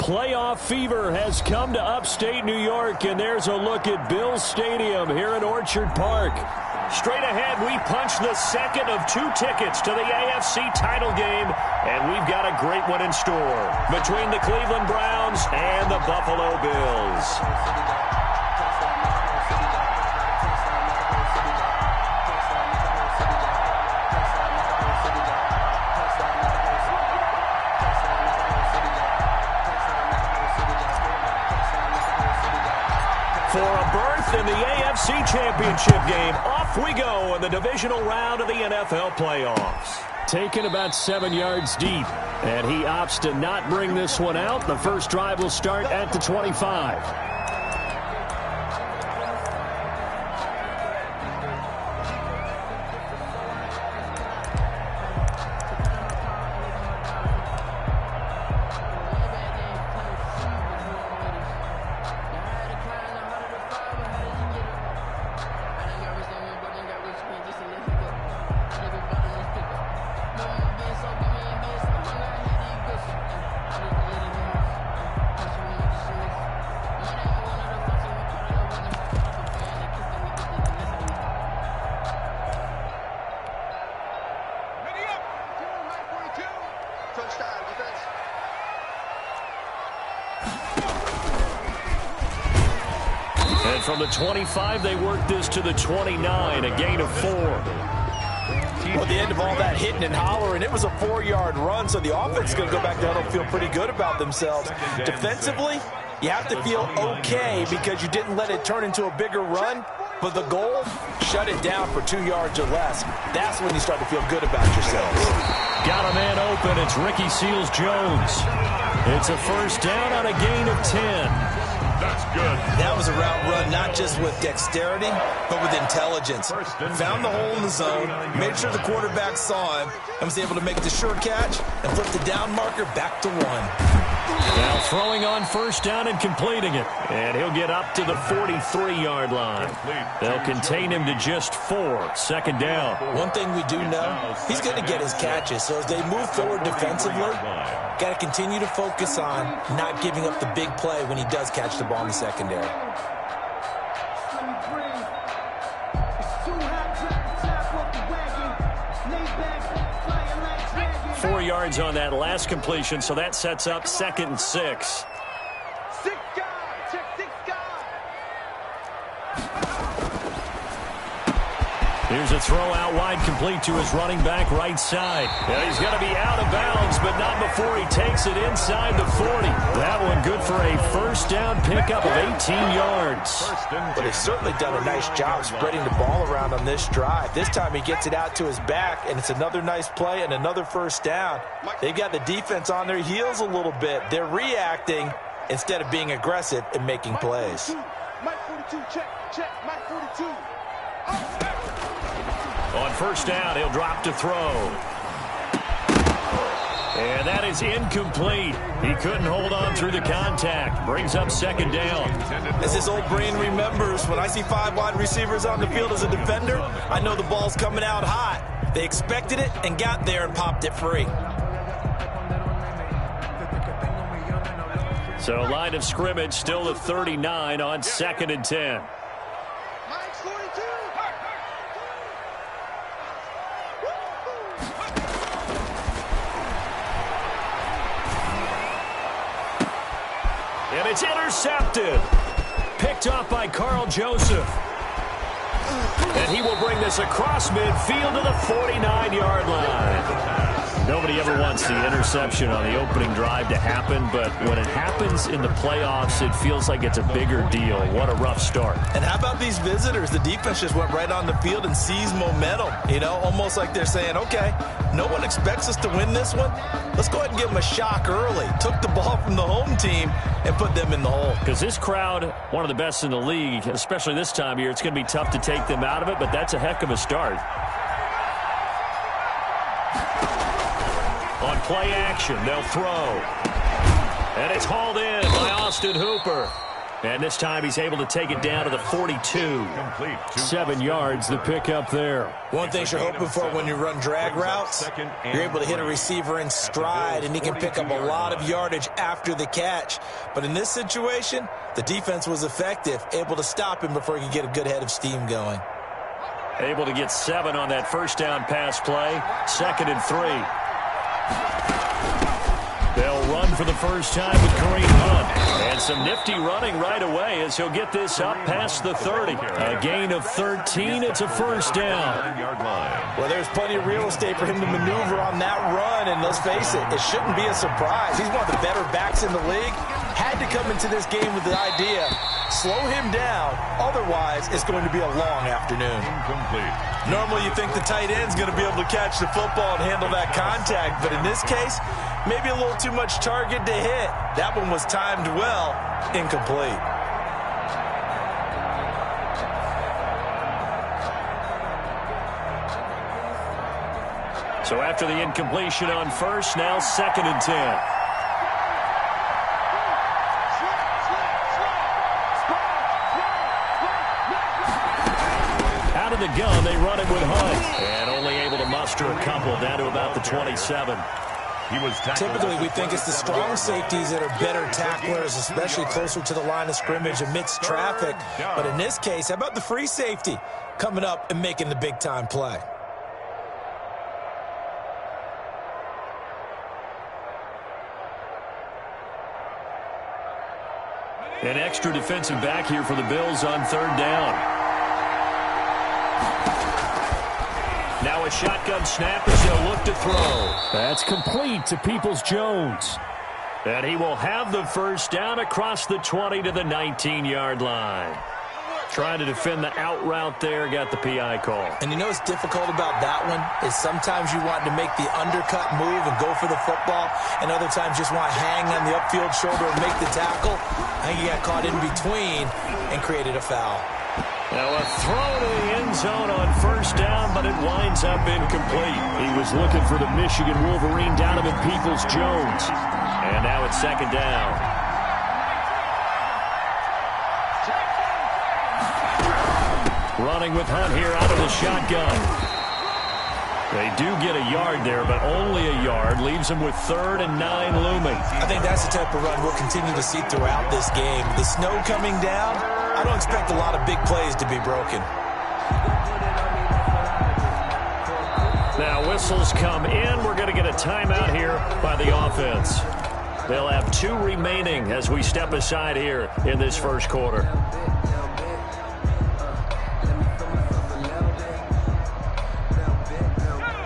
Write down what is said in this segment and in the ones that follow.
Playoff fever has come to upstate New York, and there's a look at Bills Stadium here in Orchard Park. Straight ahead, we punch the second of 2 tickets to the AFC title game, and we've got a great one in store between the Cleveland Browns and the Buffalo Bills. For a berth in the AFC Championship game, off we go in the divisional round of the NFL playoffs. Taken about 7 yards deep, and he opts to not bring this one out. The first drive will start at the 25. And from the 25, they work this to the 29, a gain of 4. Well, at the end of all that hitting and hollering, it was a 4-yard run, so the offense is going to go back down and feel pretty good about themselves. Defensively, you have to feel okay because you didn't let it turn into a bigger run, but the goal, shut it down for 2 yards or less. That's when you start to feel good about yourselves. Got a man open. It's Ricky Seals-Jones. It's a first down on a gain of 10. That's good. That was a route run not just with dexterity, but with intelligence. Found the hole in the zone, made sure the quarterback saw him, and was able to make the sure catch and flip the down marker back to 1. Now throwing on first down and completing it. And he'll get up to the 43-yard line. They'll contain him to just 4. Second down. One thing we do know, he's going to get his catches. So as they move forward defensively, got to continue to focus on not giving up the big play when he does catch the ball in the secondary. 4 yards on that last completion, so that sets up 2nd and 6. Here's a throw out wide, complete to his running back right side. And he's going to be out of bounds, but not before he takes it inside the 40. That one good for a first down pickup of 18 yards. But he's certainly done a nice job spreading the ball around on this drive. This time he gets it out to his back, and it's another nice play and another first down. They've got the defense on their heels a little bit. They're reacting instead of being aggressive and making plays. Mike 42, check, Mike 42. On first down, he'll drop to throw. And that is incomplete. He couldn't hold on through the contact. Brings up 2nd down. As his old brain remembers, when I see 5 wide receivers on the field as a defender, I know the ball's coming out hot. They expected it and got there and popped it free. So line of scrimmage still at 39 on 2nd and 10. And it's intercepted. Picked off by Carl Joseph. And he will bring this across midfield to the 49-yard line. Nobody ever wants the interception on the opening drive to happen, but when it happens in the playoffs, it feels like it's a bigger deal. What a rough start. And how about these visitors? The defense just went right on the field and seized momentum. You know, almost like they're saying, okay, no one expects us to win this one. Let's go ahead and give them a shock early. Took the ball from the home team and put them in the hole. Because this crowd, one of the best in the league, especially this time of year, it's going to be tough to take them out of it, but that's a heck of a start. On play action, they'll throw. And it's hauled in by Austin Hooper. And this time he's able to take it down to the 42. 7 yards, the pickup there. One thing you're hoping for when you run drag routes, you're able to hit a receiver in stride, and he can pick up a lot of yardage after the catch. But in this situation, the defense was effective, able to stop him before he could get a good head of steam going. Able to get 7 on that first down pass play. 2nd and 3. They'll run for the first time with Kareem Hunt. And some nifty running right away as he'll get this up past the 30. A gain of 13. It's a first down. Well, there's plenty of real estate for him to maneuver on that run. And let's face it, it shouldn't be a surprise. He's one of the better backs in the league. Had to come into this game with the idea, slow him down. Otherwise, it's going to be a long afternoon. Normally, you think the tight end's going to be able to catch the football and handle that contact. But in this case, maybe a little too much target to hit. That one was timed well. Incomplete. So after the incompletion on first, now 2nd and 10. Out of the gun, they run it with Hunt. And only able to muster a couple down to about the 27. Typically, we think it's the strong safeties that are better tacklers, especially closer to the line of scrimmage amidst traffic. But in this case, how about the free safety coming up and making the big-time play? An extra defensive back here for the Bills on 3rd down. Now a shotgun snap as they'll look to throw. That's complete to Peoples-Jones. And he will have the first down across the 20 to the 19-yard line. Trying to defend the out route there, got the PI call. And you know what's difficult about that one is sometimes you want to make the undercut move and go for the football, and other times just want to hang on the upfield shoulder and make the tackle. I think he got caught in between and created a foul. Now a throw to the end zone on first down, but it winds up incomplete. He was looking for the Michigan Wolverine Donovan Peoples-Jones. And now it's 2nd down. Running with Hunt here out of the shotgun. They do get a yard there, but only a yard. Leaves them with 3rd and 9 looming. I think that's the type of run we'll continue to see throughout this game. The snow coming down, I don't expect a lot of big plays to be broken. Now whistles come in. We're going to get a timeout here by the offense. They'll have 2 remaining as we step aside here in this first quarter.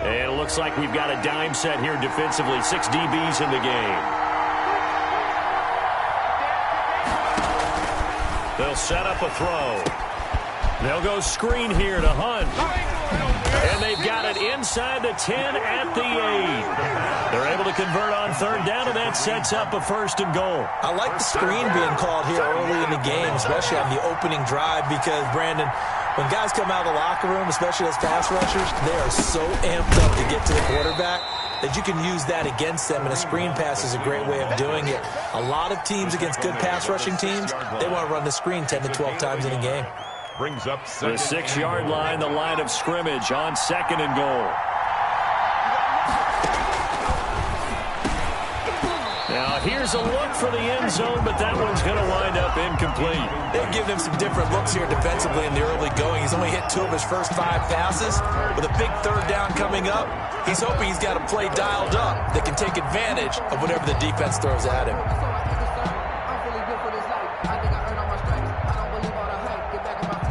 And it looks like we've got a dime set here defensively. 6 DBs in the game. They'll set up a throw. They'll go screen here to Hunt. And they've got it inside the 10 at the 8. They're able to convert on 3rd down, and that sets up a 1st and goal. I like the screen being called here early in the game, especially on the opening drive, because, Brandon, when guys come out of the locker room, especially as pass rushers, they are so amped up to get to the quarterback that you can use that against them, and a screen pass is a great way of doing it. A lot of teams against good pass rushing teams, they want to run the screen 10 to 12 times in a game. Brings up the 6-yard line, the line of scrimmage on 2nd and goal. Now here's a look for the end zone, but that one's going to wind up incomplete. They've given him some different looks here defensively in the early going. He's only hit 2 of his first 5 passes. With a big 3rd down coming up, he's hoping he's got a play dialed up that can take advantage of whatever the defense throws at him.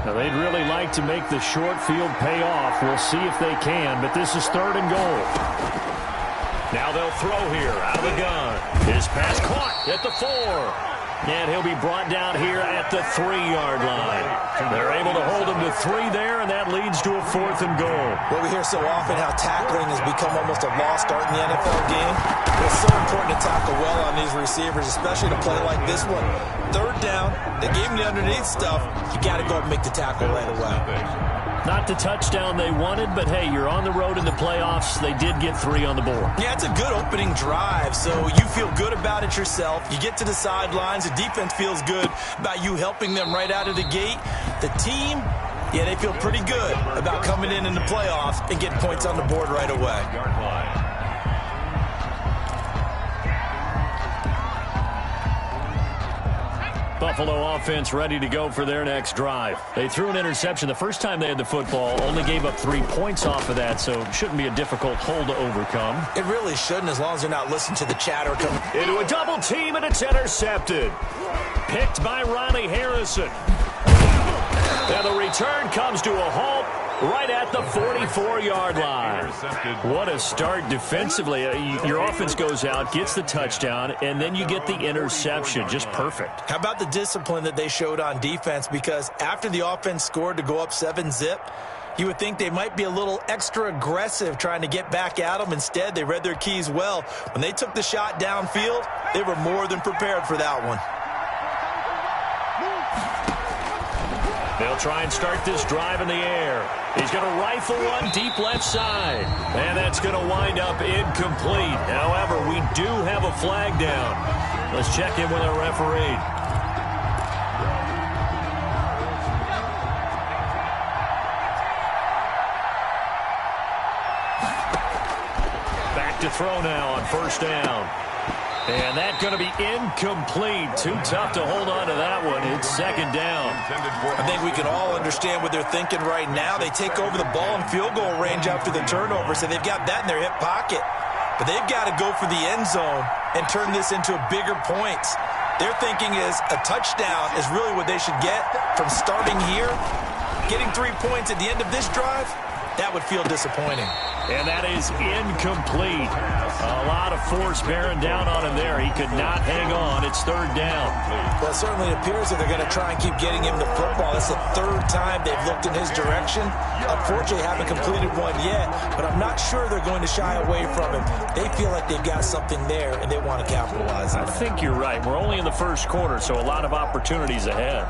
Now they'd really like to make the short field pay off. We'll see if they can, but this is 3rd and goal. Now they'll throw here out of the gun. His pass caught at the 4. And he'll be brought down here at the 3-yard line. They're able to hold him to 3 there, and that leads to a 4th and goal. Well, we hear so often how tackling has become almost a lost art in the NFL game. But it's so important to tackle well on these receivers, especially to play like this one. 3rd down, they gave him the underneath stuff. You got to go up and make the tackle right away. Not the touchdown they wanted, but hey, you're on the road in the playoffs. They did get 3 on the board. Yeah, it's a good opening drive, so you feel good about it yourself. You get to the sidelines. The defense feels good about you helping them right out of the gate. The team, yeah, they feel pretty good about coming in the playoffs and getting points on the board right away. Buffalo offense ready to go for their next drive. They threw an interception the first time they had the football, only gave up 3 points off of that, so it shouldn't be a difficult hole to overcome. It really shouldn't, as long as they're not listening to the chatter coming. Into a double team, and it's intercepted. Picked by Ronnie Harrison. And the return comes to a halt right at the 44-yard line. What a start defensively. Your offense goes out, gets the touchdown, and then you get the interception. Just perfect. How about the discipline that they showed on defense? Because after the offense scored to go up 7-zip, you would think they might be a little extra aggressive trying to get back at them. Instead, they read their keys well. When they took the shot downfield, they were more than prepared for that one. They'll try and start this drive in the air. He's going to rifle one deep left side. And that's going to wind up incomplete. However, we do have a flag down. Let's check in with our referee. Back to throw now on first down. And that's going to be incomplete. Too tough to hold on to that one. It's second down. I think we can all understand what they're thinking right now. They take over the ball in field goal range after the turnover, so they've got that in their hip pocket. But they've got to go for the end zone and turn this into bigger points. Their thinking is a touchdown is really what they should get from starting here. Getting 3 points at the end of this drive, that would feel disappointing. And that is incomplete. A lot of force bearing down on him there. He could not hang on. It's third down. Well, it certainly appears that they're going to try and keep getting him the football. It's the third time they've looked in his direction. Unfortunately, haven't completed one yet, but I'm not sure they're going to shy away from him. They feel like they've got something there, and they want to capitalize on it. I think you're right. We're only in the first quarter, so a lot of opportunities ahead.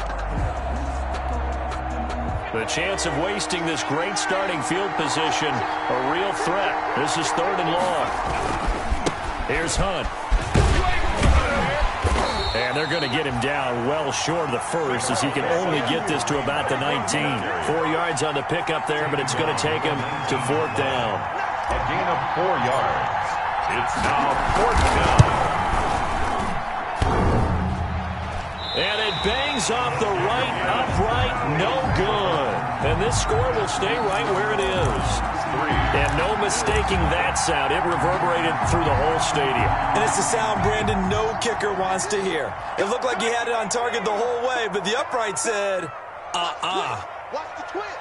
The chance of wasting this great starting field position, a real threat. This is third and long. Here's Hunt. And they're going to get him down well short of the first, as he can only get this to about the 19. 4 yards on the pickup there, but it's going to take him to fourth down. A gain of 4 yards. It's now fourth down. And it bangs off the right upright, no good. And this score will stay right where it is. And no mistaking that sound. It reverberated through the whole stadium. And it's the sound, Brandon, no kicker wants to hear. It looked like he had it on target the whole way, but the upright said, Watch the twist.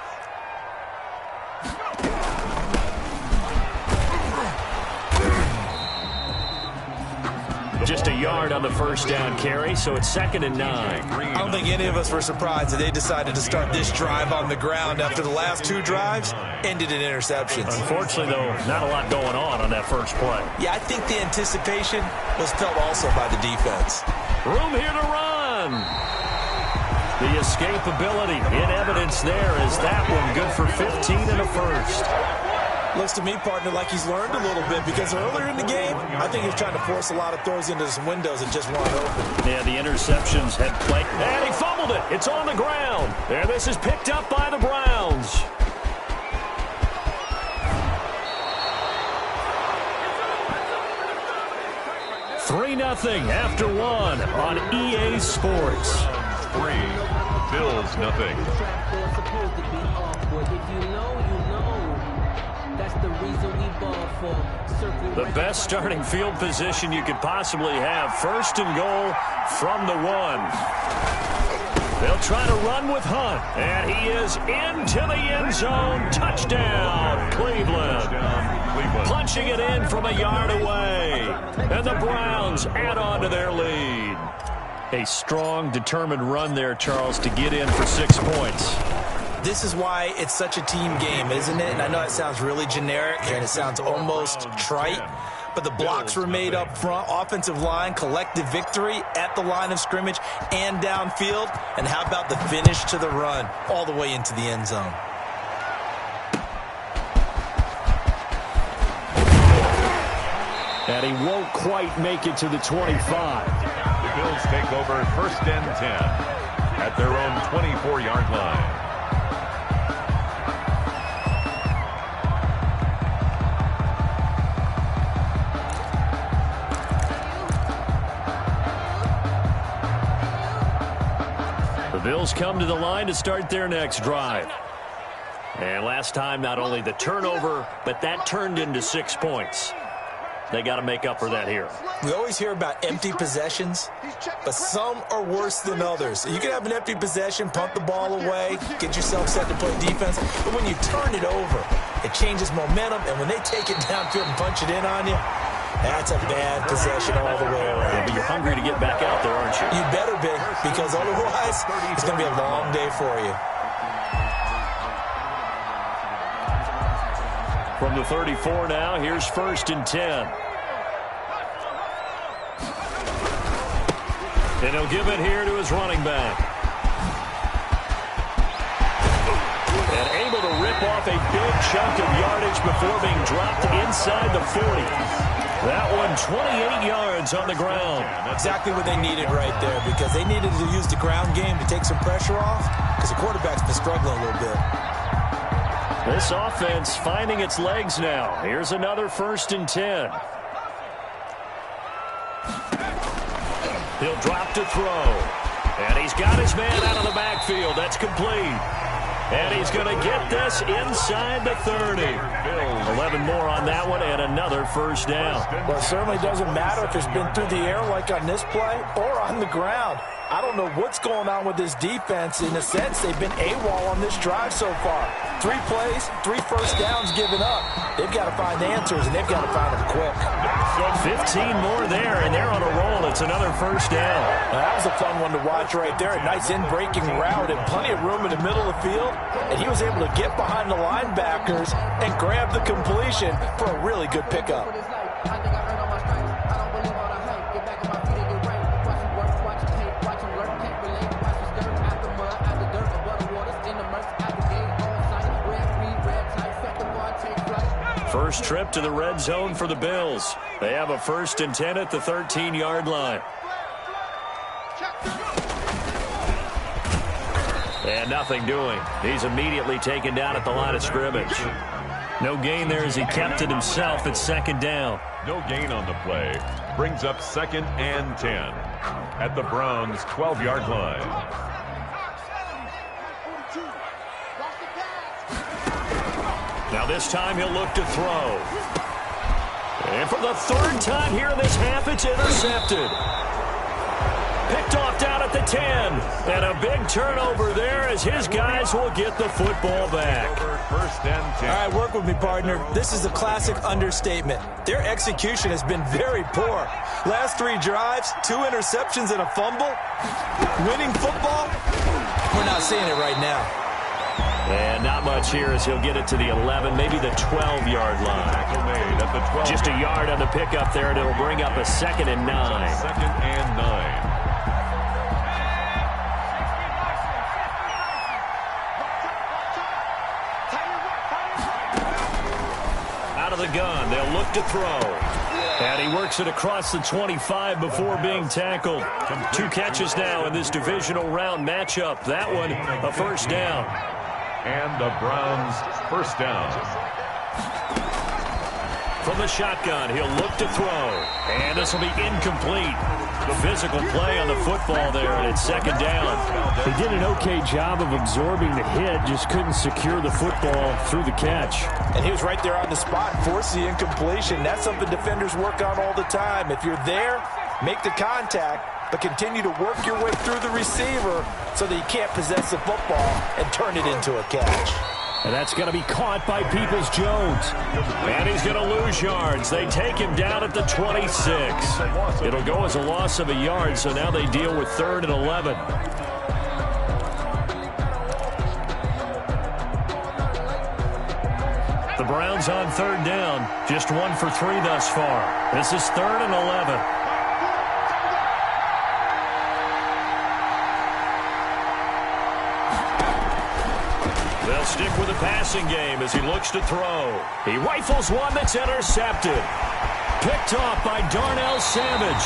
Just a yard on the first down carry, so it's 2nd and 9. I don't think any of us were surprised that they decided to start this drive on the ground after the last 2 drives ended in interceptions. Unfortunately, though, not a lot going on that first play. Yeah, I think the anticipation was felt also by the defense. Room here to run. The escapability in evidence there is that one good for 15 and a first. Looks to me, partner, like he's learned a little bit, because earlier in the game, I think he was trying to force a lot of throws into some windows that just weren't open. Yeah, the interceptions had played. And he fumbled it. It's on the ground. And this is picked up by the Browns. Three 3-0 after one on EA Sports. 3, Bills nothing. The best starting field position you could possibly have. 1st and goal from the 1. They'll try to run with Hunt, and he is into the end zone. Touchdown, Cleveland. Punching it in from a yard away. And the Browns add on to their lead. A strong, determined run there, Charles, to get in for 6 points. This is why it's such a team game, isn't it? And I know it sounds really generic and it sounds almost trite, but the blocks were made up front. Offensive line, collective victory at the line of scrimmage and downfield. And how about the finish to the run all the way into the end zone? And he won't quite make it to the 25. The Bills take over 1st and 10 at their own 24-yard line. The Bills come to the line to start their next drive. And last time, not only the turnover, but that turned into 6 points. They got to make up for that here. We always hear about empty possessions, but some are worse than others. You can have an empty possession, pump the ball away, get yourself set to play defense, but when you turn it over, it changes momentum, and when they take it downfield and punch it in on you, that's a bad possession all the way around. Yeah, but you're hungry to get back out there, aren't you? You better be, because otherwise, it's going to be a long day for you. From the 34 now, here's 1st and 10. And he'll give it here to his running back. And able to rip off a big chunk of yardage before being dropped inside the 40. That one, 28 yards on the ground. Exactly what they needed right there, because they needed to use the ground game to take some pressure off, because the quarterback's been struggling a little bit. This offense finding its legs now. Here's another 1st and 10. He'll drop to throw. And he's got his man out of the backfield. That's complete. And he's going to get this inside the 30. 11 more on that one and another 1st down. Well, it certainly doesn't matter if it's been through the air like on this play or on the ground. I don't know what's going on with this defense. In a sense, they've been AWOL on this drive so far. 3 plays, 3 1st downs given up. They've got to find answers, and they've got to find them quick. 15 more there, and they're on a roll. It's another 1st down. Now, that was a fun one to watch right there. A nice in-breaking route and plenty of room in the middle of the field. And he was able to get behind the linebackers and grab the completion for a really good pickup. First trip to the red zone for the Bills. They have a 1st and 10 at the 13-yard line. And nothing doing. He's immediately taken down at the line of scrimmage. No gain there as he kept it himself at 2nd down. No gain on the play. Brings up 2nd and 10 at the Browns' 12-yard line. Now this time he'll look to throw. And for the 3rd time here in this half, it's intercepted. Picked off down at the 10. And a big turnover there as his guys will get the football back. 1st and 10. All right, work with me, partner. This is a classic understatement. Their execution has been very poor. Last 3 drives, 2 interceptions and a fumble. Winning football? We're not seeing it right now. And not much here as he'll get it to the 11, maybe the 12-yard line. Tackle made at the 12. Just a yard on the pickup there, and it'll bring up a 2nd and 9. 2nd and 9. Out of the gun, they'll look to throw. And he works it across the 25 before being tackled. 2 catches now in this divisional round matchup. That one, a 1st down. And the Browns' 1st down. From the shotgun, he'll look to throw. And this will be incomplete. The physical play on the football there, and it's 2nd down. He did an okay job of absorbing the hit, just couldn't secure the football through the catch. And he was right there on the spot, forced the incompletion. That's something defenders work on all the time. If you're there, make the contact, but continue to work your way through the receiver so that you can't possess the football and turn it into a catch. And that's going to be caught by Peoples-Jones. And he's going to lose yards. They take him down at the 26. It'll go as a loss of a yard, so now they deal with 3rd and 11. The Browns on 3rd down. Just 1 for 3 thus far. This is 3rd and 11. They'll stick with the passing game as he looks to throw. He rifles one that's intercepted. Picked off by Darnell Savage.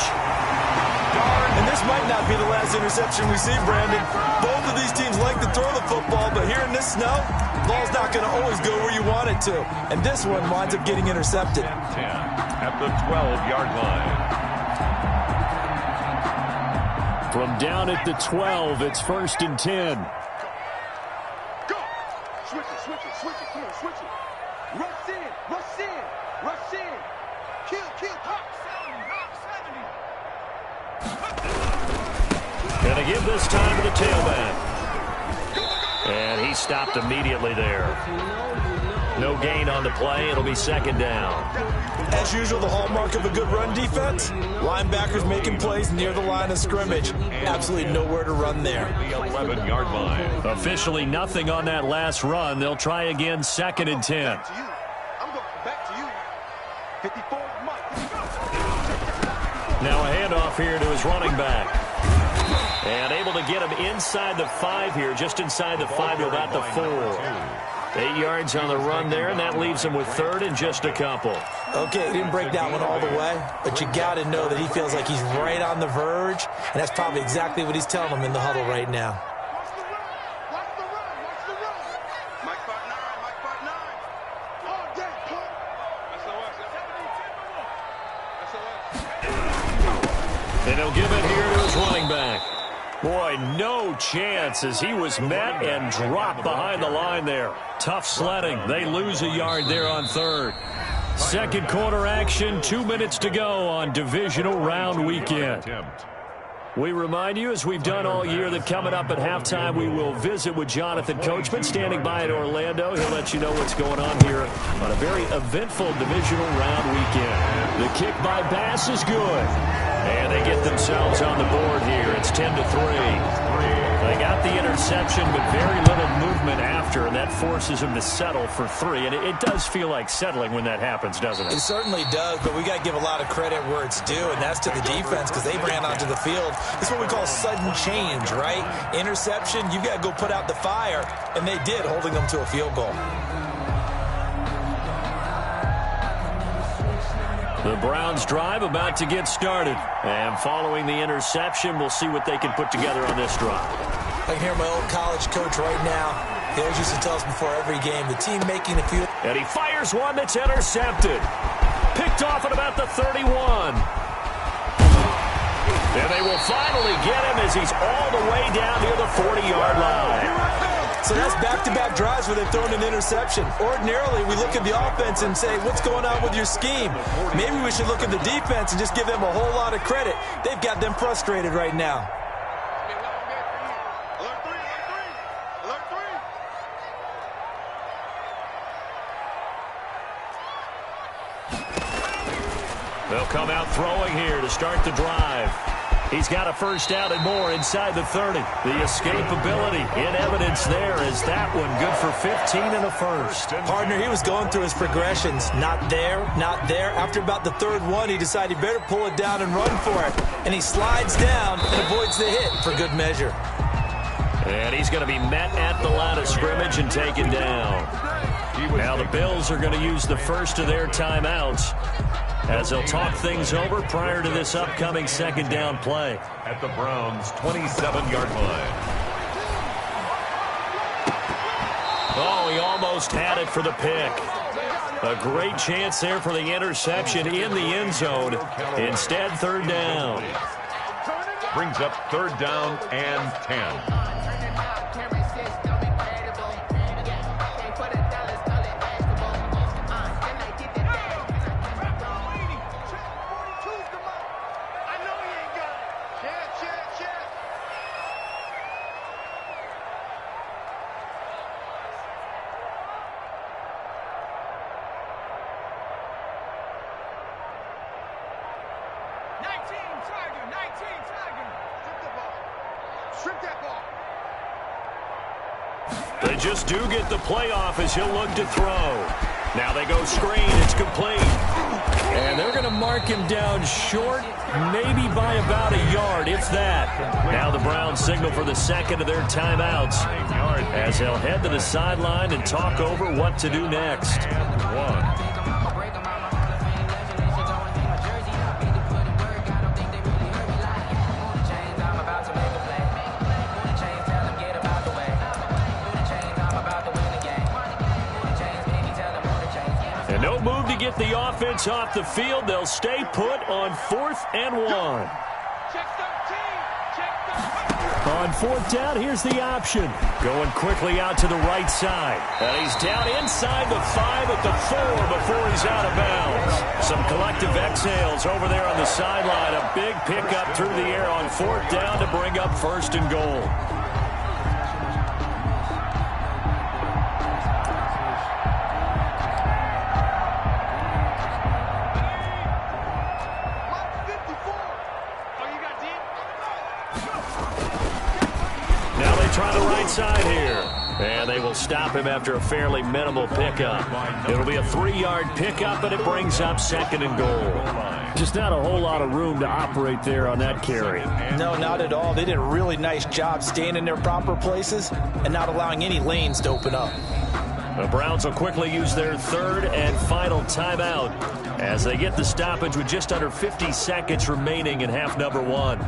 And this might not be the last interception we see, Brandon. Both of these teams like to throw the football, but here in this snow, the ball's not going to always go where you want it to. And this one winds up getting intercepted. 10 at the 12-yard line. From down at the 12, it's 1st and 10. Go! Switch it, switch it, switch it. Come on, switch it. Rush in, rush in, rush in. Kill, hop 70. Gonna give this time to the tailback. And he stopped immediately there. No gain on the play. It'll be 2nd down. As usual, the hallmark of a good run defense, linebackers making plays near the line of scrimmage. Absolutely nowhere to run there. The 11-yard line. Officially nothing on that last run. They'll try again, 2nd and 10. I'm going back to you. 54, Mike. Now a handoff here to his running back. And able to get him inside the 5 here, just inside the 5 to about the 4. 8 yards on the run there, and that leaves him with 3rd and just a couple. Okay, he didn't break that one all the way, but you got to know that he feels like he's right on the verge, and that's probably exactly what he's telling them in the huddle right now. Watch the run. Mike 5'9", Mike 5'9". All day, punt. SOS. And he'll give it here to his running back. Boy, no chance as he was met and dropped behind the line there. Tough sledding. They lose a yard there on 3rd. 2nd quarter action, 2 minutes to go on divisional round weekend. We remind you, as we've done all year, that coming up at halftime, we will visit with Jonathan Coachman, standing by in Orlando. He'll let you know what's going on here on a very eventful divisional round weekend. The kick by Bass is good. And they get themselves on the board here. It's 10-3. They got the interception, but very little movement after, and that forces them to settle for 3. And it does feel like settling when that happens, doesn't it? It certainly does, but we got to give a lot of credit where it's due, and that's to the defense because they ran onto the field. It's what we call sudden change, right? Interception, you got to go put out the fire, and they did, holding them to a field goal. The Browns drive about to get started. And following the interception, we'll see what they can put together on this drive. I can hear my old college coach right now. He always used to tell us before every game, the team making the field. And he fires one that's intercepted. Picked off at about the 31. And they will finally get him as he's all the way down near the 40-yard line. So that's back-to-back drives where they've thrown an interception. Ordinarily, we look at the offense and say, what's going on with your scheme? Maybe we should look at the defense and just give them a whole lot of credit. They've got them frustrated right now. Alert 3, alert 3. They'll come out throwing here to start the drive. He's got a 1st down and more inside the 30. The escapability in evidence there is that one good for 15 and a 1st. Partner, he was going through his progressions. Not there, not there. After about the 3rd one, he decided he better pull it down and run for it. And he slides down and avoids the hit for good measure. And he's going to be met at the line of scrimmage and taken down. Now the Bills are going to use the first of their timeouts as they'll talk things over prior to this upcoming 2nd down play. At the Browns' 27-yard line. Oh, he almost had it for the pick. A great chance there for the interception in the end zone. Instead, 3rd down. Brings up 3rd down and 10. They just do get the playoff as he'll look to throw. Now they go screen. It's complete. And they're going to mark him down short, maybe by about a yard, if that. Now the Browns signal for the 2nd of their timeouts as they'll head to the sideline and talk over what to do next. the offense off the field. They'll stay put on 4th and 1. On 4th down, here's the option. Going quickly out to the right side. And he's down inside the 5 at the 4 before he's out of bounds. Some collective exhales over there on the sideline. A big pickup through the air on 4th down to bring up 1st and goal. Try the right side here. And they will stop him after a fairly minimal pickup. It'll be a 3-yard pickup, and it brings up 2nd and goal. Just not a whole lot of room to operate there on that carry. No, not at all. They did a really nice job staying in their proper places and not allowing any lanes to open up. The Browns will quickly use their 3rd and final timeout as they get the stoppage with just under 50 seconds remaining in half number 1.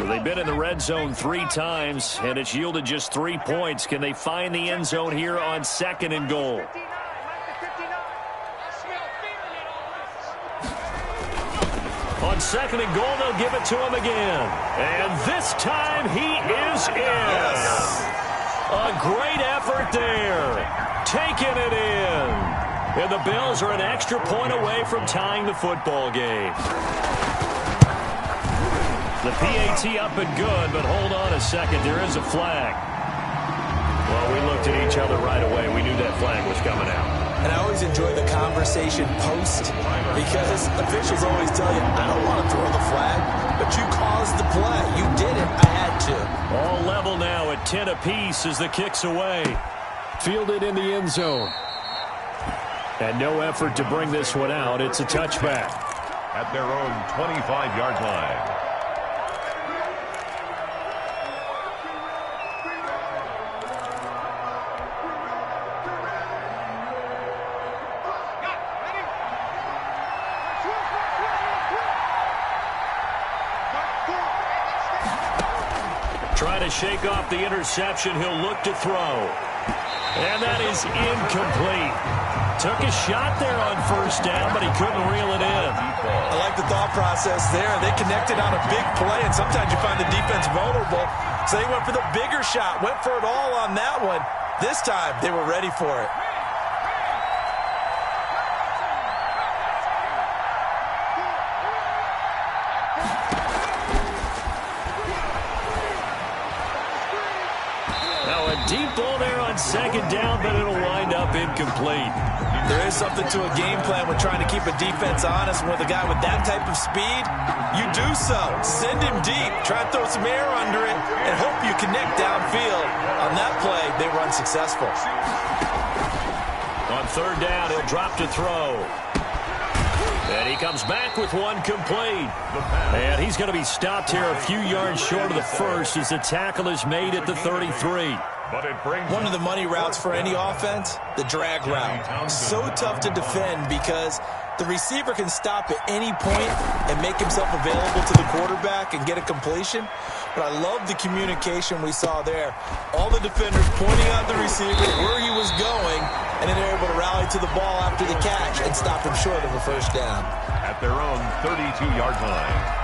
They've been in the red zone 3 times, and it's yielded just 3 points. Can they find the end zone here on 2nd and goal? On 2nd and goal, they'll give it to him again. And this time, he is in. A great effort there. Taking it in. And the Bills are an extra point away from tying the football game. The PAT up and good, but hold on a second. There is a flag. Well, we looked at each other right away. We knew that flag was coming out. And I always enjoy the conversation post because officials always tell you, I don't want to throw the flag, but you caused the play. You did it. I had to. All level now at 10 apiece as the kick's away. Fielded in the end zone. And no effort to bring this one out. It's a touchback. At their own 25-yard line. Trying to shake off the interception. He'll look to throw. And that is incomplete. Took a shot there on 1st down, but he couldn't reel it in. I like the thought process there. They connected on a big play, and sometimes you find the defense vulnerable. So they went for the bigger shot, went for it all on that one. This time, they were ready for it. Deep ball there on 2nd down, but it'll wind up incomplete. There is something to a game plan with trying to keep a defense honest. With a guy with that type of speed, you do so. Send him deep. Try and throw some air under it and hope you connect downfield. On that play, they were unsuccessful. On 3rd down, he'll drop to throw. And he comes back with one complete. And he's going to be stopped here a few yards short of the 1st as the tackle is made at the 33. One of the money routes for any offense, the drag route. So tough to defend because the receiver can stop at any point and make himself available to the quarterback and get a completion. But I love the communication we saw there. All the defenders pointing out the receiver where he was going, and then they're able to rally to the ball after the catch and stop him short of a 1st down. At their own 32-yard line.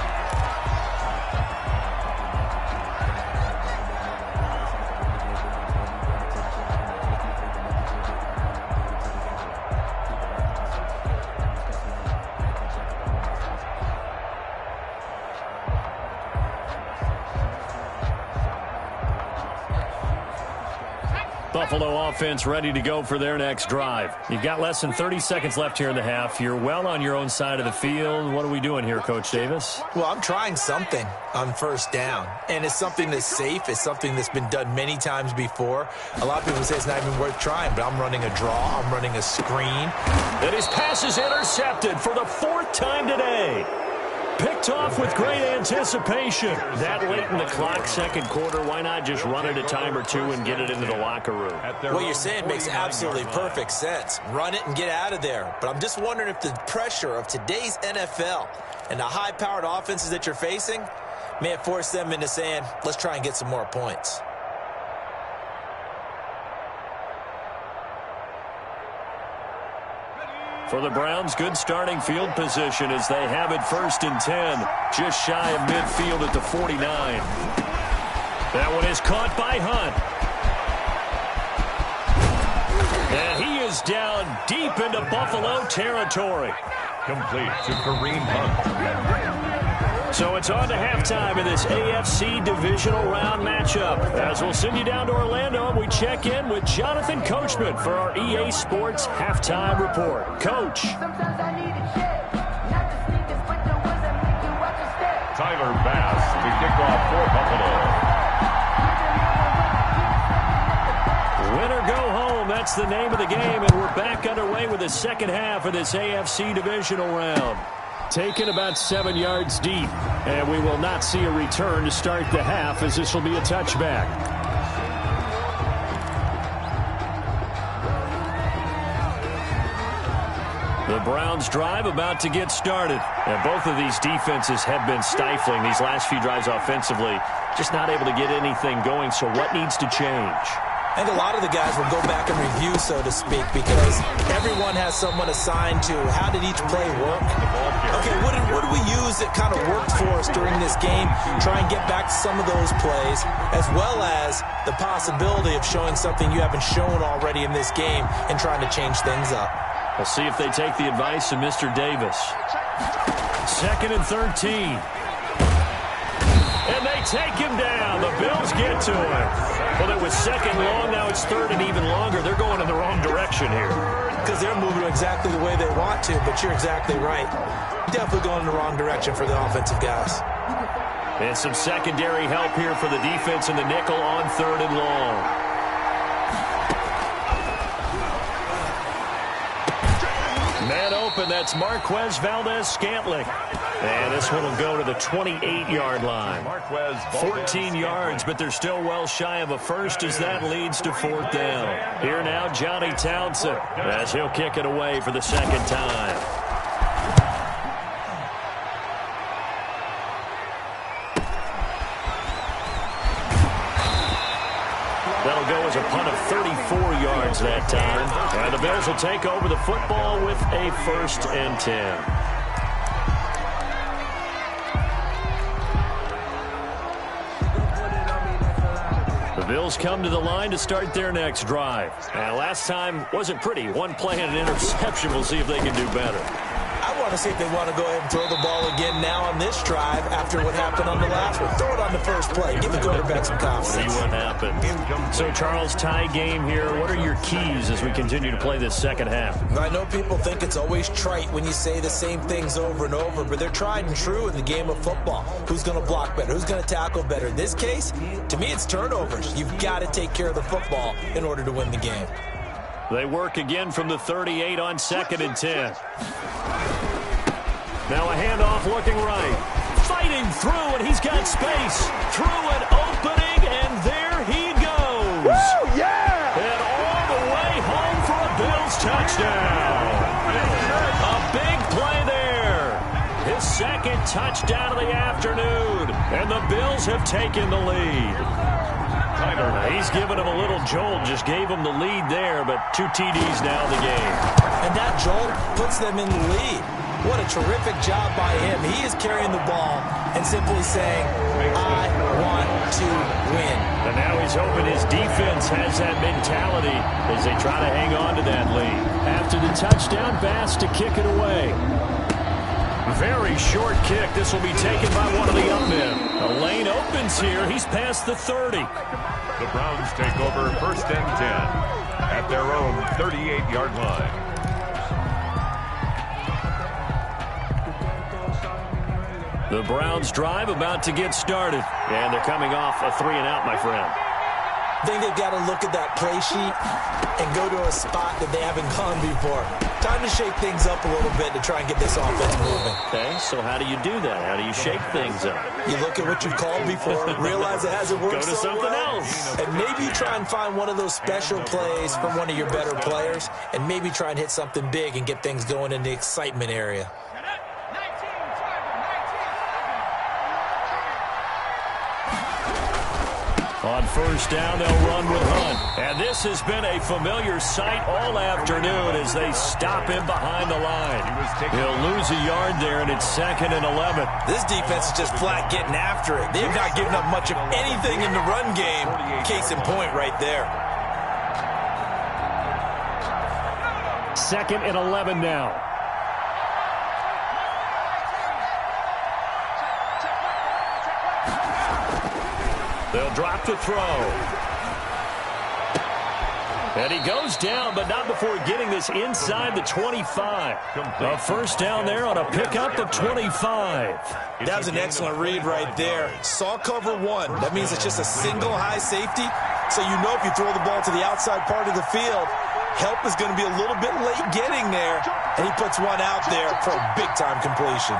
Buffalo offense ready to go for their next drive. You've got less than 30 seconds left here in the half. You're well on your own side of the field. What are we doing here, Coach Davis? Well, I'm trying something on 1st down, and it's something that's safe. It's something that's been done many times before. A lot of people say it's not even worth trying, but I'm running a draw. I'm running a screen. And his pass is intercepted for the 4th time today. Picked off with great anticipation. That late in the clock, second quarter, why not just run it a time or two and get it into the locker room? What you're saying makes absolutely perfect sense. Run it and get out of there. But I'm just wondering if the pressure of today's NFL and the high-powered offenses that you're facing may have forced them into saying, let's try and get some more points. For the Browns, good starting field position as they have it 1st and 10, just shy of midfield at the 49. That one is caught by Hunt. And he is down deep into Buffalo territory. Complete to Kareem Hunt. So it's on to halftime in this AFC divisional round matchup. As we'll send you down to Orlando, and we check in with Jonathan Coachman for our EA Sports Halftime Report. Coach. Tyler Bass to kick off for Buffalo. Win or go home, that's the name of the game, and we're back underway with the second half of this AFC divisional round. Taken about 7 yards deep, and we will not see a return to start the half as this will be a touchback. The Browns drive about to get started, and both of these defenses have been stifling these last few drives offensively, just not able to get anything going, so what needs to change? And a lot of the guys will go back and review, so to speak, because everyone has someone assigned to how did each play work. Okay, what did we use that kind of worked for us during this game? Try and get back to some of those plays, as well as the possibility of showing something you haven't shown already in this game and trying to change things up. We'll see if they take the advice of Mr. Davis. 2nd and 13. And they take him down. The Bills get to him. Well, it was 2nd long. Now it's 3rd and even longer. They're going in the wrong direction here. Because they're moving exactly the way they want to, but you're exactly right. Definitely going in the wrong direction for the offensive guys. And some secondary help here for the defense in the nickel on 3rd and long. Man open, that's Marquez Valdez-Scantling. And this one will go to the 28-yard line. 14 yards, but they're still well shy of a first as that leads to 4th down. Here now, Johnny Townsend, as he'll kick it away for the second time. That'll go as a punt of 34 yards that time. And the Bills will take over the football with a 1st and 10. The Bills come to the line to start their next drive. And last time wasn't pretty. One play and an interception. We'll see if they can do better. I want to see if they want to go ahead and throw the ball again now on this drive after what happened on the last one. Throw it on the first play. Give the quarterback some confidence. See what happens. So, Charles, tie game here. What are your keys as we continue to play this second half? I know people think it's always trite when you say the same things over and over, but they're tried and true in the game of football. Who's going to block better? Who's going to tackle better? In this case, to me, it's turnovers. You've got to take care of the football in order to win the game. They work again from the 38 on 2nd and 10. Now a handoff looking right. Fighting through, and he's got space. Through an opening, and there he goes. Woo, yeah! And all the way home for a Bills touchdown. A big play there. His 2nd touchdown of the afternoon. And the Bills have taken the lead. He's given him a little jolt, just gave him the lead there, but 2 TDs now in the game. And that jolt puts them in the lead. What a terrific job by him. He is carrying the ball and simply saying, I want to win. And now he's hoping his defense has that mentality as they try to hang on to that lead. After the touchdown, Bass to kick it away. Very short kick. This will be taken by one of the up men. A lane opens here. He's past the 30. The Browns take over 1st and 10 at their own 38-yard line. The Browns drive about to get started. And they're coming off a 3-and-out, my friend. I think they've got to look at that play sheet and go to a spot that they haven't gone before. Time to shake things up a little bit to try and get this offense moving. Okay, so how do you do that? How do you shake things up? You look at what you've called before, realize it hasn't worked Go to so something well, else. and maybe try and find one of those special plays from one of your better players, and maybe try and hit something big and get things going in the excitement area. On first down, they'll run with Hunt. And this has been a familiar sight all afternoon as they stop him behind the line. He'll lose a yard there, and it's 2nd and 11. This defense is just flat getting after it. They've not given up much of anything in the run game. Case in point right there. 2nd and 11 now. They'll drop to throw. And he goes down, but not before getting this inside the 25. A first down there on a pickup of 25. That was an excellent read right there. Saw cover one. That means it's just a single high safety. So you know if you throw the ball to the outside part of the field, help is going to be a little bit late getting there. And he puts one out there for a big-time completion.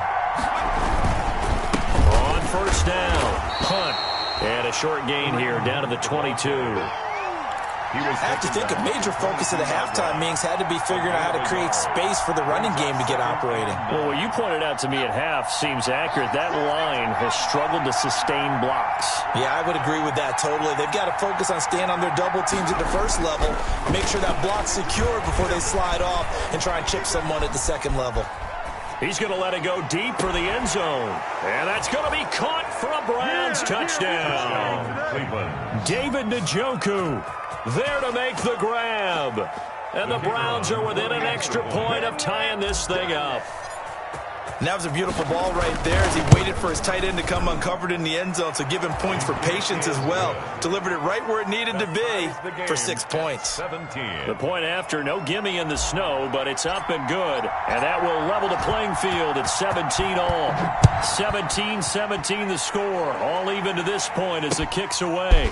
On first down, Hunt. And a short gain here, down to the 22. I have to think a major focus of the halftime meetings had to be figuring out how to create space for the running game to get operating. Well, what you pointed out to me at half seems accurate. That line has struggled to sustain blocks. Yeah, I would agree with that totally. They've got to focus on staying on their double teams at the first level, make sure that block's secured before they slide off and try and chip someone at the second level. He's going to let it go deep for the end zone. And that's going to be caught for a Browns touchdown. David Njoku there to make the grab. And the Browns are within an extra point of tying this thing up. And that was a beautiful ball right there as he waited for his tight end to come uncovered in the end zone, so give him points for patience as well. Delivered it right where it needed to be for 6 points. The point after, no gimme in the snow, but it's up and good. And that will level the playing field at 17 all. 17-17 the score. All even to this point as the kick's away.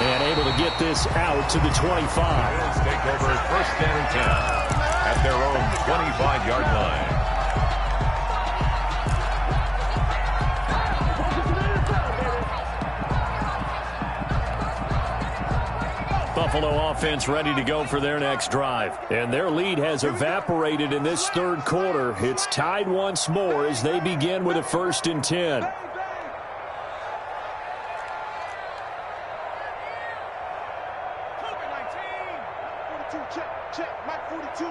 And able to get this out to the 25. Take over first down and 10 at their own 25-yard line. Buffalo offense ready to go for their next drive. And their lead has evaporated in this third quarter. It's tied once more as they begin with a 1st and 10. Check, Mike 42.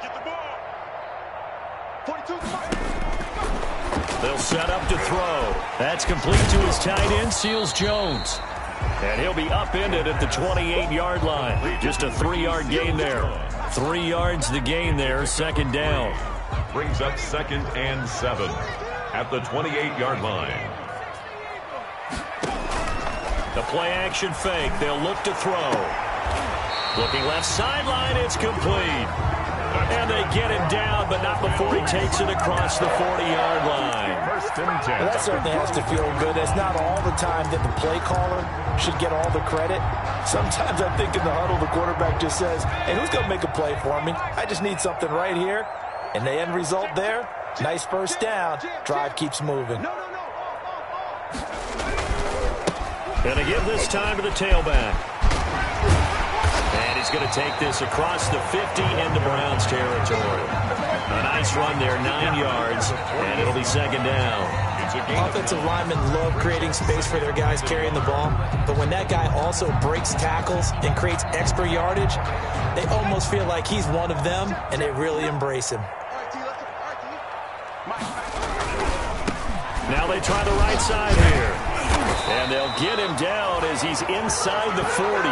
Get the ball. 42. They'll set up to throw. That's complete to his tight end, Seals Jones. And he'll be upended at the 28-yard line. Just a 3-yard gain there. 3 yards the gain there, 2nd down. Brings up 2nd and 7 at the 28-yard line. The play action fake. They'll look to throw. Looking left sideline, it's complete. And they get him down, but not before he takes it across the 40-yard line. 1st and 10. Well, that certainly has to feel good. It's not all the time that the play caller should get all the credit. Sometimes I think in the huddle, the quarterback just says, hey, who's going to make a play for me? I just need something right here. And the end result there, nice first down. Drive keeps moving. Gonna give this time to the tailback. And he's going to take this across the 50 into Browns territory. A nice run there, 9 yards, and it'll be 2nd down. Offensive linemen love creating space for their guys carrying the ball, but when that guy also breaks tackles and creates extra yardage, they almost feel like he's one of them, and they really embrace him. Now they try the right side here. And they'll get him down as he's inside the 40.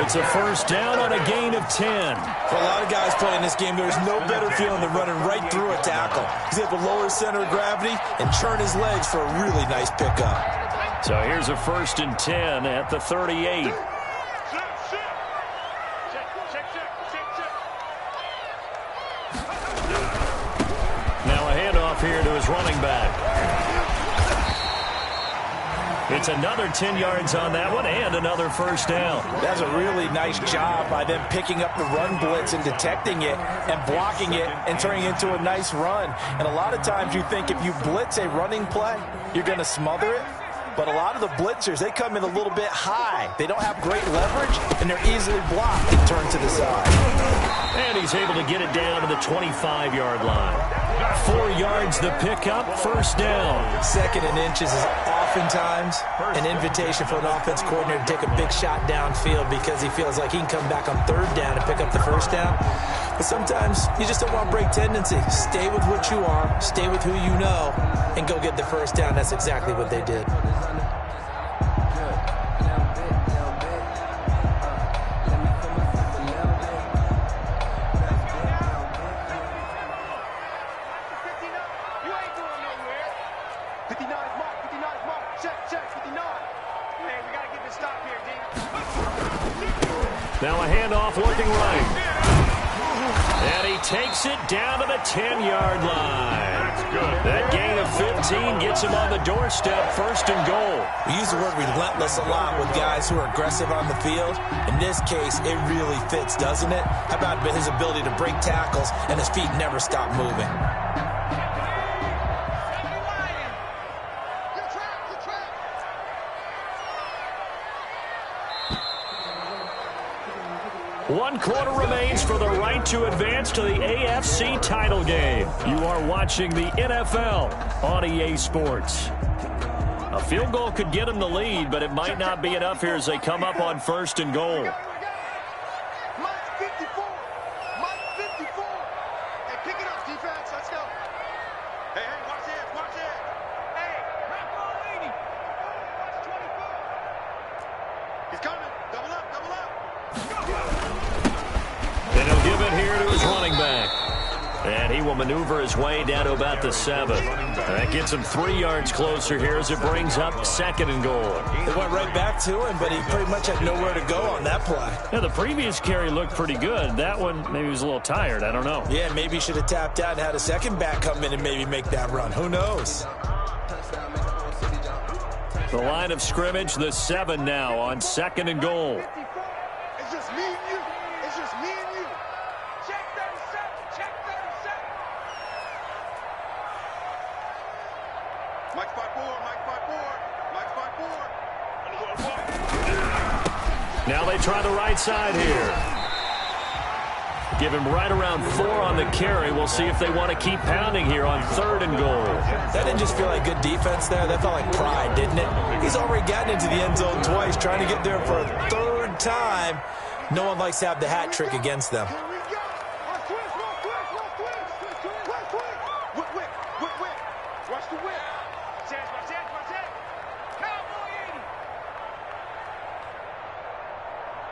It's a first down on a gain of 10. For a lot of guys playing this game, there's no better feeling than running right through a tackle. He's able to lower his center of gravity and churn his legs for a really nice pickup. So here's a 1st and 10 at the 38. Now a handoff here to his running back. It's another 10 yards on that one and another first down. That's a really nice job by them picking up the run blitz and detecting it and blocking it and turning it into a nice run. And a lot of times you think if you blitz a running play, you're going to smother it. But a lot of the blitzers, they come in a little bit high. They don't have great leverage, and they're easily blocked and turned to the side. And he's able to get it down to the 25-yard line. 4 yards the pickup, first down. Second and inches is oftentimes an invitation for an offense coordinator to take a big shot downfield because he feels like he can come back on third down and pick up the first down. But sometimes you just don't want to break tendency. Stay with what you are, stay with who you know, and go get the first down. That's exactly what they did. Now a handoff looking right. And he takes it down to the 10-yard line. That gain of 15 gets him on the doorstep, first and goal. We use the word relentless a lot with guys who are aggressive on the field. In this case, it really fits, doesn't it? How about his ability to break tackles and his feet never stop moving? One quarter remains for the right to advance to the AFC title game. You are watching the NFL on EA Sports. A field goal could get them the lead, but it might not be enough here as they come up on first and goal. Mike 54. Mike 54. Hey, pick it up, defense. Let's go. Hey, watch it, watch it. Hey, not ball 80. Watch 24. He's coming. Double up, double up. And he'll give it here to his running back. And he will maneuver his way down to about the 7. That gets him 3 yards closer here as it brings up second and goal. They went right back to him, but he pretty much had nowhere to go on that play. Yeah, the previous carry looked pretty good. That one, maybe he was a little tired. I don't know. Yeah, maybe he should have tapped out and had a second back come in and maybe make that run. Who knows? The line of scrimmage, the 7 now on second and goal. It's just me and you. It's just me and you. Check 37. Check 37. Mike 54. Mike 54. Mike 54. Now they try the right side here. Give him right around 4 on the carry. We'll see if they want to keep pounding here on third and goal. That didn't just feel like good defense there. That felt like pride, didn't it? He's already gotten into the end zone twice, trying to get there for a third time. No one likes to have the hat trick against them. Here we go. Watch twist, watch twist, watch twist. Watch twist. Whip. Watch the whip. Watch it. Cowboy 80.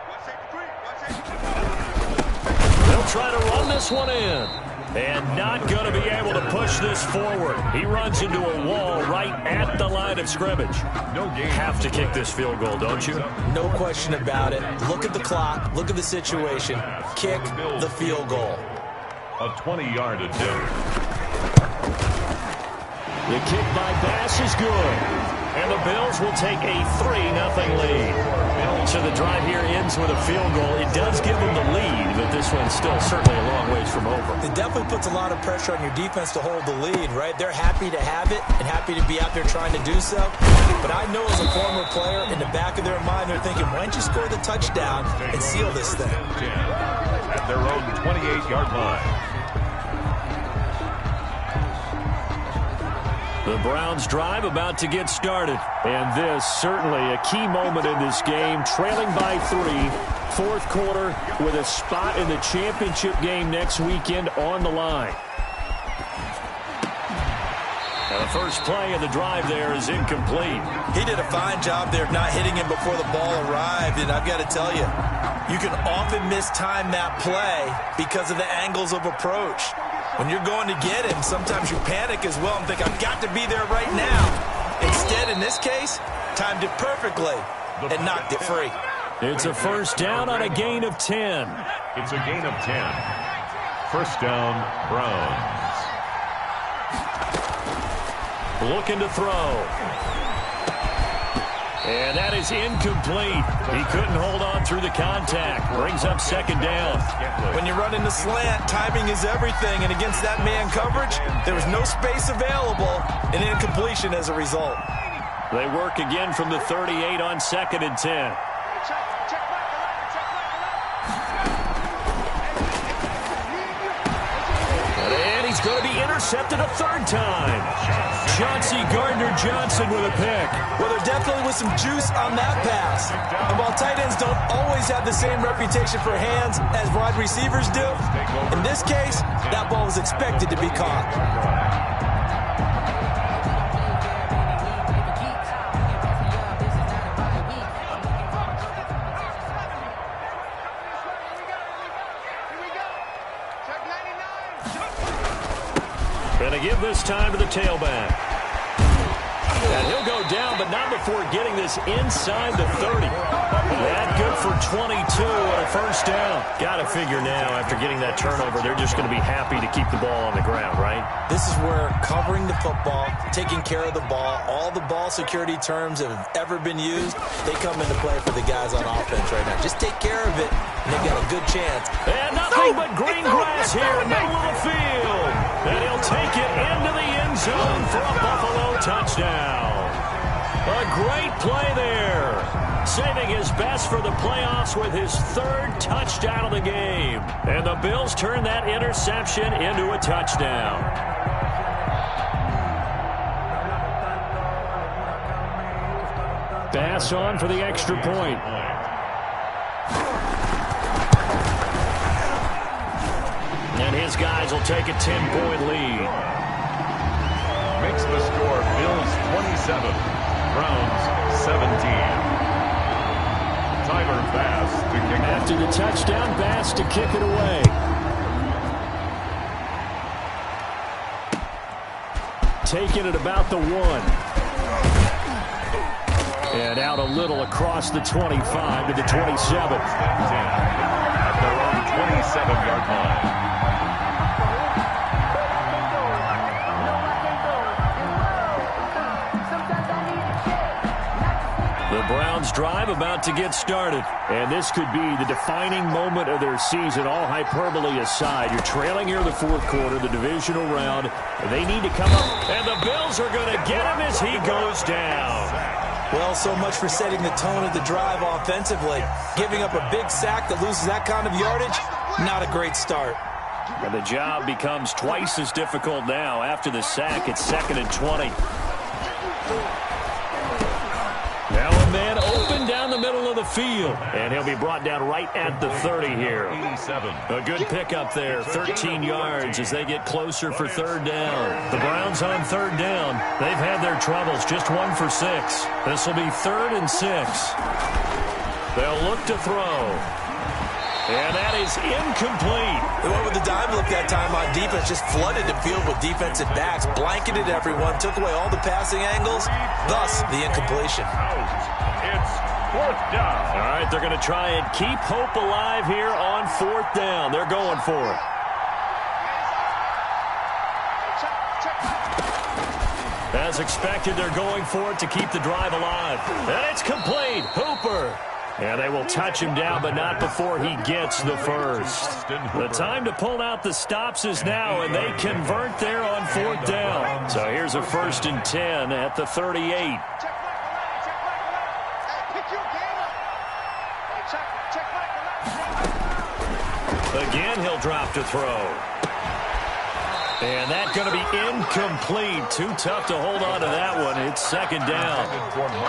Watch safety 3. Watch safety 3. They'll try to run this one in. And not going to be able to push this forward. He runs into a wall right at the line of scrimmage. No game. Have to kick this field goal, don't you? No question about it. Look at the clock. Look at the situation. Kick the field goal. A 20-yard attempt. The kick by Bass is good. And the Bills will take a 3-0 lead. So the drive here ends with a field goal. It does give them the lead, but this one's still certainly a long ways from over. It definitely puts a lot of pressure on your defense to hold the lead, right? They're happy to have it and happy to be out there trying to do so. But I know as a former player, in the back of their mind, they're thinking, why don't you score the touchdown and seal this thing? At their own 28-yard line. The Browns drive about to get started. And this certainly a key moment in this game. Trailing by 3, fourth quarter with a spot in the championship game next weekend on the line. Now the first play of the drive there is incomplete. He did a fine job there of not hitting him before the ball arrived. And I've got to tell you, you can often mistime that play because of the angles of approach. When you're going to get him, sometimes you panic as well and think, I've got to be there right now. Instead, in this case, timed it perfectly and knocked it free. It's a first down on a gain of 10. It's a gain of 10. First down, Browns. Looking to throw. And that is incomplete. He couldn't hold on through the contact. Brings up second down. When you're running the slant, timing is everything. And against that man coverage, there was no space available, and incompletion as a result. They work again from the 38 on 2nd and 10. And he's going to be intercepted a third time. Chauncey Gardner-Johnson with a pick. Well, there definitely was some juice on that pass. And while tight ends don't always have the same reputation for hands as wide receivers do, in this case, that ball was expected to be caught. Going to give this time to the tailback. And he'll go down, but not before getting this inside the 30. That good for 22 and a first down. Got to figure now, after getting that turnover, they're just going to be happy to keep the ball on the ground, right? This is where covering the football, taking care of the ball, all the ball security terms that have ever been used, they come into play for the guys on offense right now. Just take care of it, and they've got a good chance. And nothing but green grass here, middle of the field. And he'll take it into the end zone for a Buffalo touchdown. A great play there. Saving his best for the playoffs with his third touchdown of the game. And the Bills turn that interception into a touchdown. Pass on for the extra point. And his guys will take a 10-point lead. Makes the score Bills 27, Browns 17. Tyler Bass to kick it. After the touchdown, Bass to kick it away. Taking it about the 1. And out a little across the 25 to the 27. At their own 27-yard line. The Browns drive about to get started. And this could be the defining moment of their season, all hyperbole aside. You're trailing here in the fourth quarter, the divisional round. And they need to come up. And the Bills are going to get him as he goes down. Well, so much for setting the tone of the drive offensively. Giving up a big sack that loses that kind of yardage, not a great start. And the job becomes twice as difficult now. After the sack, it's 2nd and 20. Now a man open down the middle of the field. And he'll be brought down right at the 30 here. 87. A good pickup there, 13 yards as they get closer for third down. The Browns on third down. They've had their troubles, just 1 for 6. This will be 3rd and 6. They'll look to throw. And that is incomplete. They went with the dime look that time on defense, just flooded the field with defensive backs, blanketed everyone, took away all the passing angles, thus the incompletion. It's 4th down. All right, they're going to try and keep hope alive here on 4th down. They're going for it. As expected, they're going for it to keep the drive alive. And it's complete. Hooper. And they will touch him down, but not before he gets the first. The time to pull out the stops is now, and they convert there on 4th down. So here's a 1st and 10 at the 38. Again, he'll drop to throw. And that's going to be incomplete. Too tough to hold on to that one. It's 2nd down.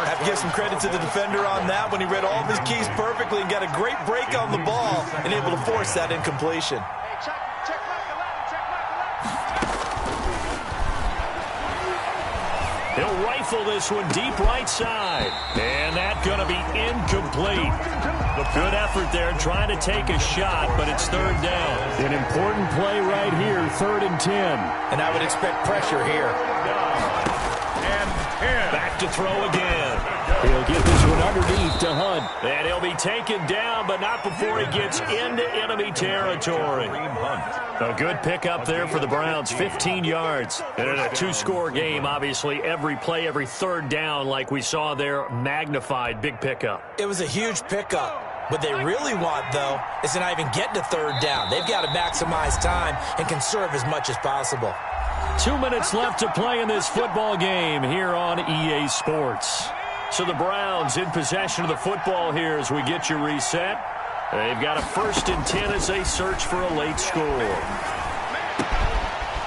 Have to give some credit to the defender on that when he read all of his keys perfectly and got a great break on the ball and able to force that incompletion. He'll rifle this one deep right side. And that's going to be incomplete. Good effort there trying to take a shot, but it's 3rd down. An important play right here, 3rd and 10. And I would expect pressure here. And 10. Back to throw again. He'll get this one underneath to Hunt. And he'll be taken down, but not before he gets into enemy territory. A good pickup there for the Browns, 15 yards. And in a two-score game, obviously, every play, every third down, like we saw there, magnified, big pickup. It was a huge pickup. What they really want, though, is to not even get to third down. They've got to maximize time and conserve as much as possible. 2 minutes left to play in this football game here on EA Sports. So the Browns in possession of the football here as we get you reset. They've got a 1st and 10 as they search for a late score.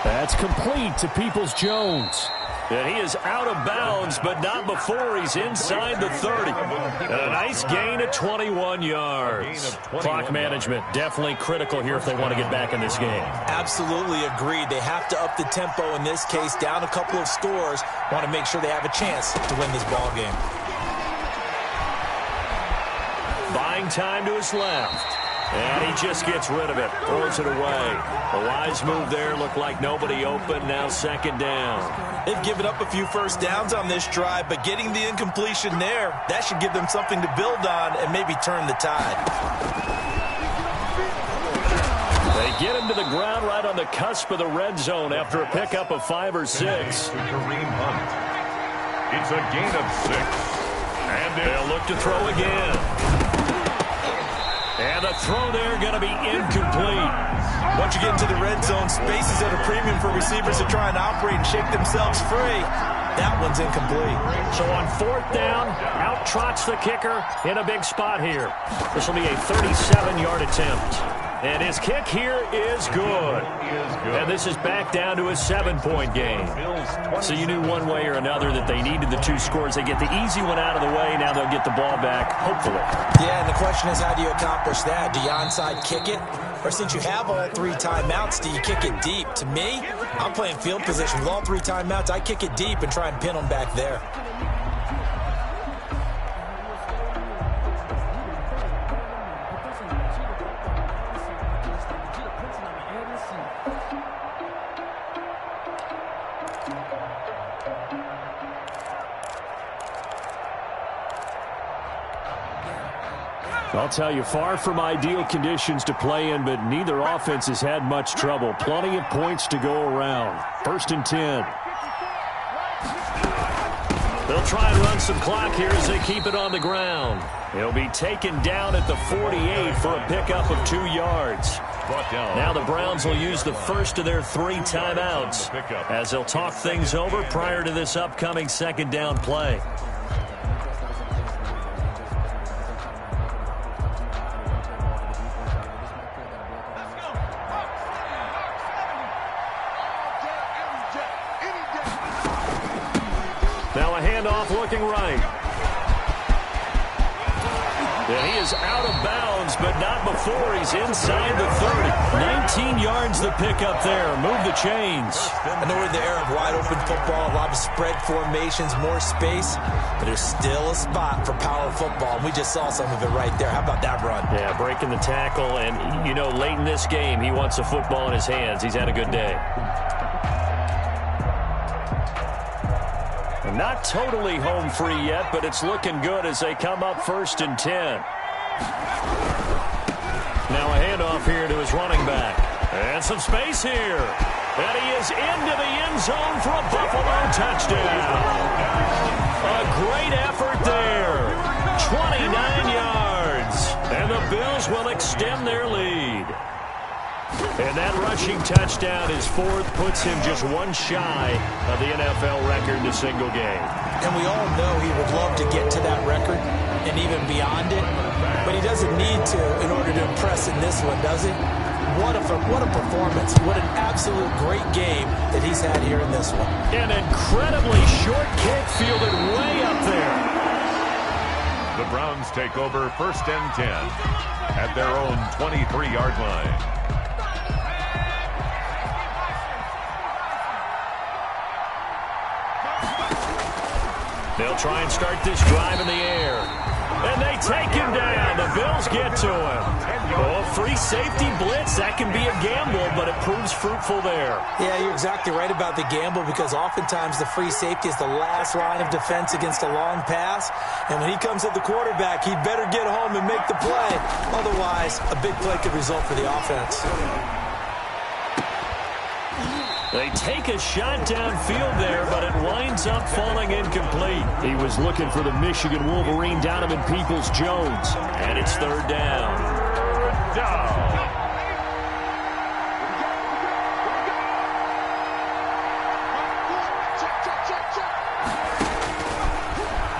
That's complete to Peoples-Jones. And he is out of bounds, but not before he's inside the 30. And a nice gain at 21 yards. Clock management definitely critical here if they want to get back in this game. Absolutely agreed. They have to up the tempo in this case, down a couple of scores. Want to make sure they have a chance to win this ball game. Buying time to his left. And he just gets rid of it, throws it away. A wise move there, looked like nobody open, now 2nd down. They've given up a few first downs on this drive, but getting the incompletion there, that should give them something to build on and maybe turn the tide. They get him to the ground right on the cusp of the red zone after a pickup of 5 or 6. Kareem Hunt. It's a gain of 6. And they'll look to throw again. And the throw there going to be incomplete. Once you get into the red zone, space is at a premium for receivers to try and operate and shake themselves free. That one's incomplete. So on 4th down, out trots the kicker in a big spot here. This will be a 37-yard attempt. And his kick here is good. And this is back down to a 7-point game. So you knew one way or another that they needed the 2 scores. They get the easy one out of the way. Now they'll get the ball back, hopefully. Yeah, and the question is, how do you accomplish that? Do you onside kick it? Or since you have all 3 timeouts, do you kick it deep? To me, I'm playing field position. With all 3 timeouts, I kick it deep and try and pin them back there. I'll tell you, far from ideal conditions to play in, but neither offense has had much trouble. Plenty of points to go around. 1st and 10. They'll try and run some clock here as they keep it on the ground. He'll be taken down at the 48 for a pickup of 2 yards. Now the Browns will use the first of their 3 timeouts as they'll talk things over prior to this upcoming 2nd down play. Now a handoff looking right. And he is out of bounds, but not before he's inside the 30. 19 yards the pickup there. Move the chains. I know we're in the era of wide open football, a lot of spread formations, more space, but there's still a spot for power football. And we just saw some of it right there. How about that run? Yeah, breaking the tackle, and you know, late in this game, he wants the football in his hands. He's had a good day. Not totally home free yet, but it's looking good as they come up 1st and 10. Now a handoff here to his running back. And some space here. And he is into the end zone for a Buffalo touchdown. A great effort there. 29 yards. And the Bills will extend their lead. And that rushing touchdown, his 4th, puts him just 1 shy of the NFL record in a single game. And we all know he would love to get to that record and even beyond it, but he doesn't need to in order to impress in this one, does he? What a performance. What an absolute great game that he's had here in this one. An incredibly short kick fielded way up there. The Browns take over 1st and 10 at their own 23-yard line. They'll try and start this drive in the air. And they take him down. The Bills get to him. Oh, free safety blitz. That can be a gamble, but it proves fruitful there. Yeah, you're exactly right about the gamble because oftentimes the free safety is the last line of defense against a long pass. And when he comes at the quarterback, he'd better get home and make the play. Otherwise, a big play could result for the offense. They take a shot downfield there, but it winds up falling incomplete. He was looking for the Michigan Wolverine Donovan Peoples-Jones. And it's third down.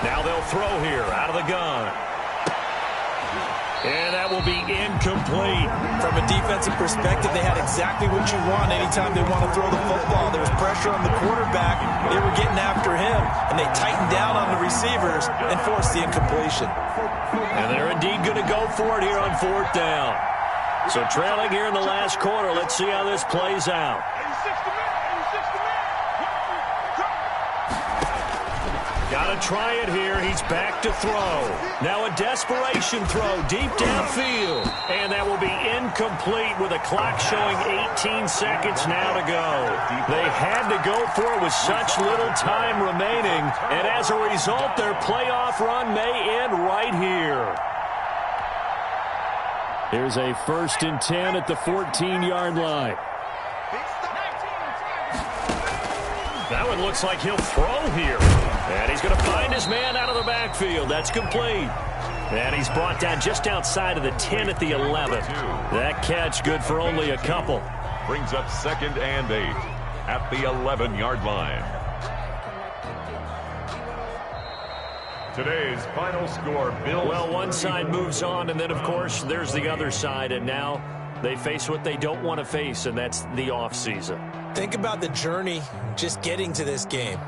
Now they'll throw here out of the gun. And that will be incomplete. From a defensive perspective, they had exactly what you want anytime they want to throw the football. There was pressure on the quarterback. They were getting after him, and they tightened down on the receivers and forced the incompletion. And they're indeed going to go for it here on fourth down. So trailing here in the last quarter, let's see how this plays out. Got to try it here. He's back to throw. Now a desperation throw deep downfield. And that will be incomplete with a clock showing 18 seconds now to go. They had to go for it with such little time remaining. And as a result, their playoff run may end right here. Here's a 1st and 10 at the 14-yard line. That one looks like he'll throw here. And he's going to find his man out of the backfield. That's complete. And he's brought down just outside of the 10 at the 11. That catch good for only a couple. Brings up 2nd and 8 at the 11-yard line. Today's final score, Bills. Well, one side moves on, and then, of course, there's the other side. And now they face what they don't want to face, and that's the offseason. Think about the journey just getting to this game.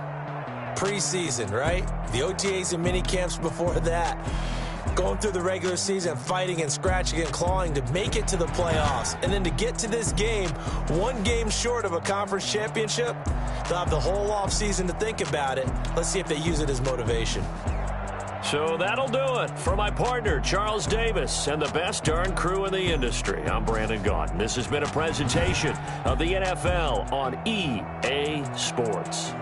Preseason, right? The OTAs and mini camps before that. Going through the regular season, fighting and scratching and clawing to make it to the playoffs. And then to get to this game, one game short of a conference championship, they'll have the whole offseason to think about it. Let's see if they use it as motivation. So that'll do it. For my partner, Charles Davis, and the best darn crew in the industry, I'm Brandon Gaudin. This has been a presentation of the NFL on EA Sports.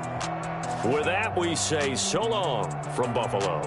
With that, we say so long from Buffalo.